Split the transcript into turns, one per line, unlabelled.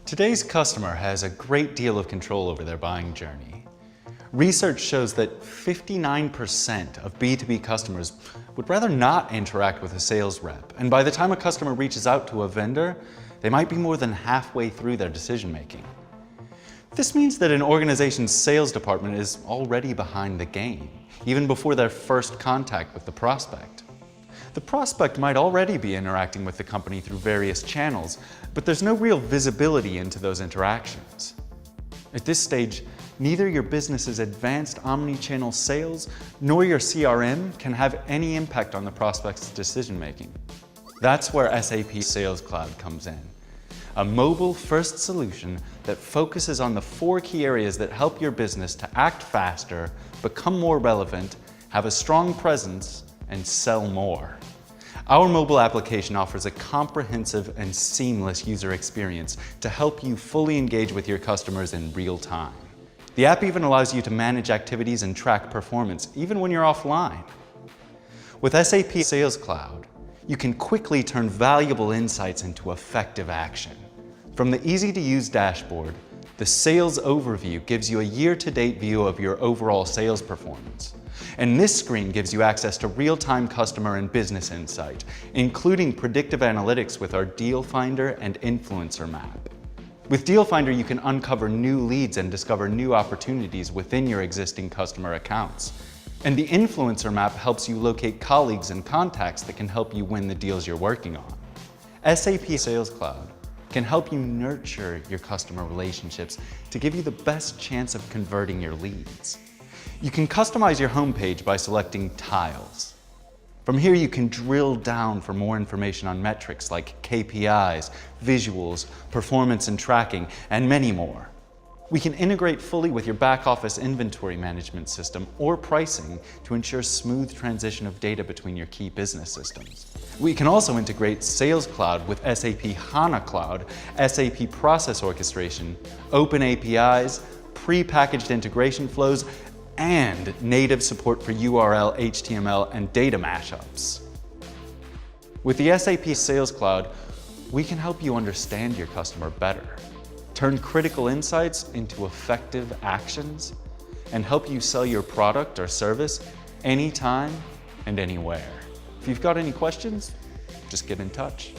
Today's customer has a great deal of control over their buying journey. Research shows that 59% of B2B customers would rather not interact with a sales rep, and by the time a customer reaches out to a vendor, they might be more than halfway through their decision-making. This means that an organization's sales department is already behind the game, even before their first contact with the prospect. The prospect might already be interacting with the company through various channels, but there's no real visibility into those interactions. At this stage, neither your business's advanced omni-channel sales nor your CRM can have any impact on the prospect's decision-making. That's where SAP Sales Cloud comes in. A mobile-first solution that focuses on the 4 key areas that help your business to act faster, become more relevant, have a strong presence, and sell more. Our mobile application offers a comprehensive and seamless user experience to help you fully engage with your customers in real time. The app even allows you to manage activities and track performance, even when you're offline. With SAP Sales Cloud, you can quickly turn valuable insights into effective action. From the easy-to-use dashboard, the Sales Overview gives you a year-to-date view of your overall sales performance. And this screen gives you access to real-time customer and business insight, including predictive analytics with our Deal Finder and Influencer Map. With Deal Finder, you can uncover new leads and discover new opportunities within your existing customer accounts. And the Influencer Map helps you locate colleagues and contacts that can help you win the deals you're working on. SAP Sales Cloud can help you nurture your customer relationships to give you the best chance of converting your leads. You can customize your homepage by selecting tiles. From here, you can drill down for more information on metrics like KPIs, visuals, performance and tracking, and many more. We can integrate fully with your back-office inventory management system or pricing to ensure smooth transition of data between your key business systems. We can also integrate Sales Cloud with SAP HANA Cloud, SAP Process Orchestration, open APIs, pre-packaged integration flows, and native support for URL, HTML, and data mashups. With the SAP Sales Cloud, we can help you understand your customer better, turn critical insights into effective actions, and help you sell your product or service anytime and anywhere. If you've got any questions, just get in touch.